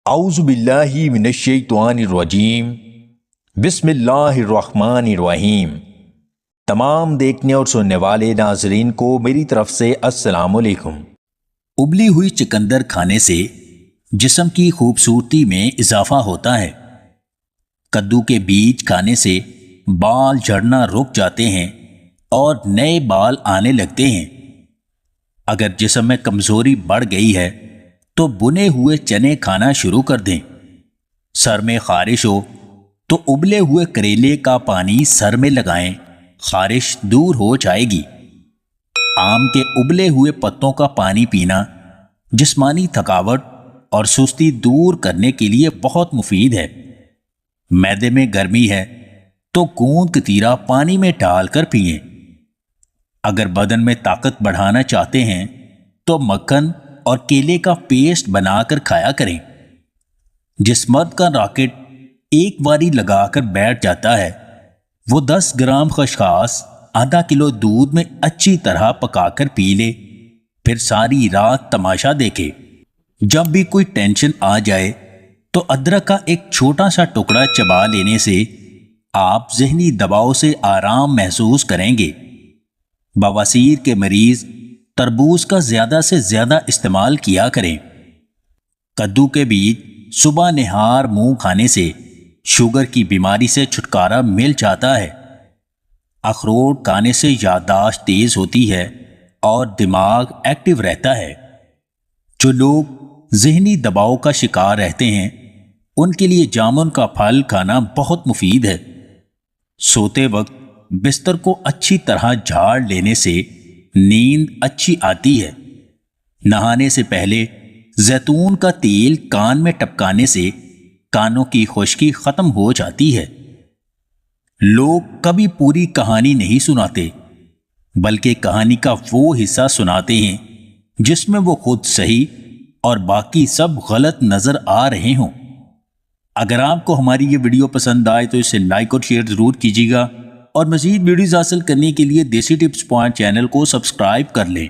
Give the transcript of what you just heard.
اعوذ باللہ من الشیطان الرجیم بسم اللہ الرحمن الرحیم۔ تمام دیکھنے اور سننے والے ناظرین کو میری طرف سے السلام علیکم۔ ابلی ہوئی چقندر کھانے سے جسم کی خوبصورتی میں اضافہ ہوتا ہے۔ کدو کے بیج کھانے سے بال جھڑنا رک جاتے ہیں اور نئے بال آنے لگتے ہیں۔ اگر جسم میں کمزوری بڑھ گئی ہے تو بنے ہوئے چنے کھانا شروع کر دیں۔ سر میں خارش ہو تو ابلے ہوئے کریلے کا پانی سر میں لگائیں، خارش دور ہو جائے گی۔ آم کے ابلے ہوئے پتوں کا پانی پینا جسمانی تھکاوٹ اور سستی دور کرنے کے لیے بہت مفید ہے۔ معدے میں گرمی ہے تو گوند کتیرا پانی میں ڈال کر پئیں۔ اگر بدن میں طاقت بڑھانا چاہتے ہیں تو مکھن اور کیلے کا پیسٹ بنا کر کھایا کریں۔ جس مرد کا راکٹ ایک باری لگا کر بیٹھ جاتا ہے وہ 10 گرام خسخاس آدھا کلو دودھ میں اچھی طرح پکا کر پی لے، پھر ساری رات تماشا دیکھے۔ جب بھی کوئی ٹینشن آ جائے تو ادرک کا ایک چھوٹا سا ٹکڑا چبا لینے سے آپ ذہنی دباؤ سے آرام محسوس کریں گے۔ بواسیر کے مریض تربوز کا زیادہ سے زیادہ استعمال کیا کریں۔ کدو کے بیج صبح نہار منہ کھانے سے شوگر کی بیماری سے چھٹکارا مل جاتا ہے۔ اخروٹ کھانے سے یادداشت تیز ہوتی ہے اور دماغ ایکٹیو رہتا ہے۔ جو لوگ ذہنی دباؤ کا شکار رہتے ہیں ان کے لیے جامن کا پھل کھانا بہت مفید ہے۔ سوتے وقت بستر کو اچھی طرح جھاڑ لینے سے نیند اچھی آتی ہے۔ نہانے سے پہلے زیتون کا تیل کان میں ٹپکانے سے کانوں کی خشکی ختم ہو جاتی ہے۔ لوگ کبھی پوری کہانی نہیں سناتے بلکہ کہانی کا وہ حصہ سناتے ہیں جس میں وہ خود صحیح اور باقی سب غلط نظر آ رہے ہوں۔ اگر آپ کو ہماری یہ ویڈیو پسند آئے تو اسے لائک اور شیئر ضرور کیجیے گا، اور مزید ویڈیوز حاصل کرنے کے لیے دیسی ٹپس پوائنٹ چینل کو سبسکرائب کر لیں۔